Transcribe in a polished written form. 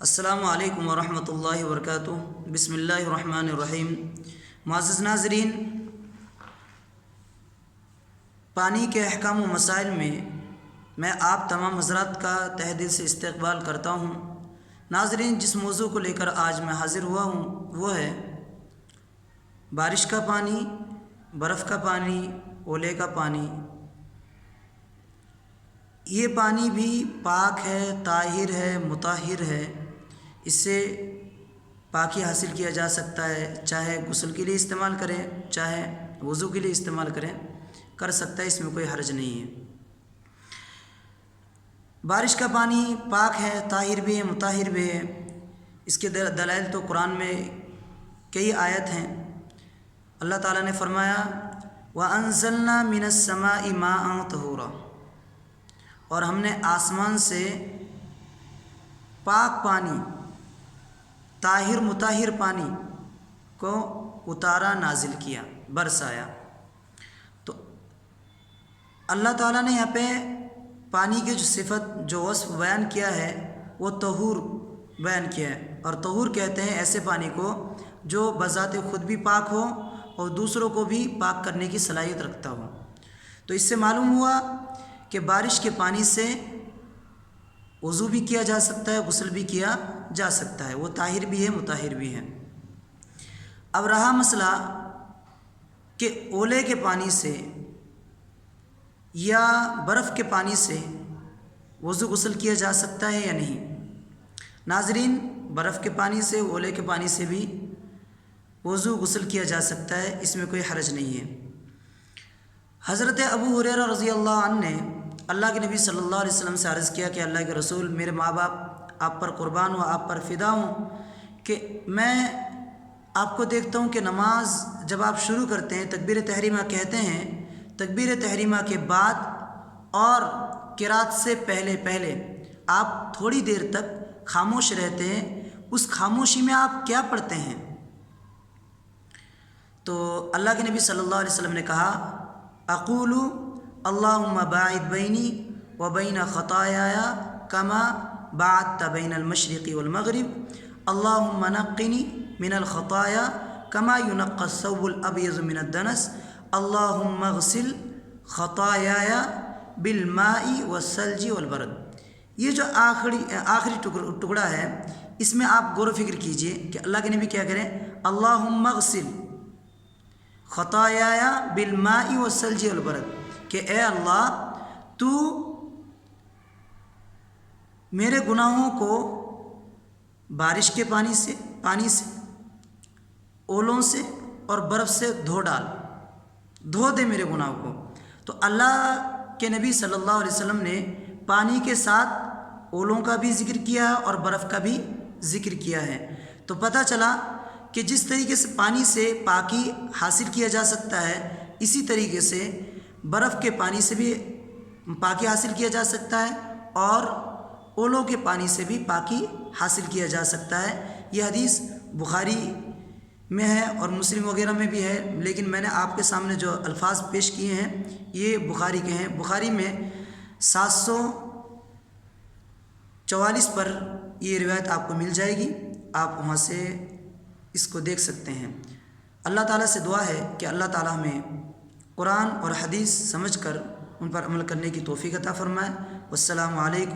السلام علیکم ورحمۃ اللہ وبرکاتہ۔ بسم اللہ الرحمن الرحیم۔ معزز ناظرین، پانی کے احکام و مسائل میں آپ تمام حضرات کا تہ دل سے استقبال کرتا ہوں۔ ناظرین، جس موضوع کو لے کر آج میں حاضر ہوا ہوں وہ ہے بارش کا پانی، برف کا پانی، اولے کا پانی۔ یہ پانی بھی پاک ہے، طاہر ہے، مطہر ہے۔ اس سے پاکی حاصل کیا جا سکتا ہے، چاہے غسل کے لیے استعمال کریں، چاہے وضو کے لیے استعمال کریں، کر سکتا ہے، اس میں کوئی حرج نہیں ہے۔ بارش کا پانی پاک ہے، طاہر بھی ہے، مطہر بھی ہے۔ اس کے دلائل تو قرآن میں کئی آیت ہیں۔ اللہ تعالیٰ نے فرمایا وَأَنزَلْنَا مِنَ السَّمَاءِ مَاءً طَهُورًا، اور ہم نے آسمان سے پاک پانی، طاہر مطہر پانی کو اتارا، نازل کیا، برسایا۔ تو اللہ تعالیٰ نے یہاں پہ پانی کی جو صفت، جو وصف بیان کیا ہے وہ طہور بیان کیا ہے، اور طہور کہتے ہیں ایسے پانی کو جو بذات خود بھی پاک ہو اور دوسروں کو بھی پاک کرنے کی صلاحیت رکھتا ہو۔ تو اس سے معلوم ہوا کہ بارش کے پانی سے وضو بھی کیا جا سکتا ہے، غسل بھی کیا جا سکتا ہے، وہ طاہر بھی ہے، مطہر بھی ہے۔ اب رہا مسئلہ کہ اولے کے پانی سے یا برف کے پانی سے وضو غسل کیا جا سکتا ہے یا نہیں۔ ناظرین، برف کے پانی سے، اولے کے پانی سے بھی وضو غسل کیا جا سکتا ہے، اس میں کوئی حرج نہیں ہے۔ حضرت ابو ہریرہ رضی اللہ عنہ نے اللہ کے نبی صلی اللہ علیہ وسلم سے عرض کیا کہ اللہ کے رسول، میرے ماں باپ آپ پر قربان ہوں، آپ پر فدا ہوں، کہ میں آپ کو دیکھتا ہوں کہ نماز جب آپ شروع کرتے ہیں، تکبیر تحریمہ کہتے ہیں، تکبیر تحریمہ کے بعد اور قرات سے پہلے آپ تھوڑی دیر تک خاموش رہتے ہیں۔ اس خاموشی میں آپ کیا پڑھتے ہیں؟ تو اللہ کے نبی صلی اللہ علیہ وسلم نے کہا اقول اللہم باعد بینی و بین خطایایا کما بعدت بین المشرق والمغرب، اللہم نقنی من الخطایا کما ینقی الثوب الابیض من الدنس، اللہم اغسل خطایایا بالماء والثلج والبرد۔ یہ جو آخری ٹکڑا ہے، اس میں آپ غور و فکر کیجئے کہ اللہ کے نبی کیا کریں، اللہم اغسل خطایایا بالماء والثلج والبرد، کہ اے اللہ تو میرے گناہوں کو بارش کے پانی سے، اولوں سے اور برف سے دھو دے میرے گناہوں کو۔ تو اللہ کے نبی صلی اللہ علیہ وسلم نے پانی کے ساتھ اولوں کا بھی ذکر کیا اور برف کا بھی ذکر کیا ہے۔ تو پتہ چلا کہ جس طریقے سے پانی سے پاکی حاصل کیا جا سکتا ہے، اسی طریقے سے برف کے پانی سے بھی پاکی حاصل کیا جا سکتا ہے، اور اولوں کے پانی سے بھی پاکی حاصل کیا جا سکتا ہے۔ یہ حدیث بخاری میں ہے اور مسلم وغیرہ میں بھی ہے، لیکن میں نے آپ کے سامنے جو الفاظ پیش کیے ہیں یہ بخاری کے ہیں۔ بخاری میں 744 پر یہ روایت آپ کو مل جائے گی، آپ وہاں سے اس کو دیکھ سکتے ہیں۔ اللہ تعالیٰ سے دعا ہے کہ اللہ تعالیٰ ہمیں قرآن اور حدیث سمجھ کر ان پر عمل کرنے کی توفیق عطا فرمائے۔ والسلام علیکم۔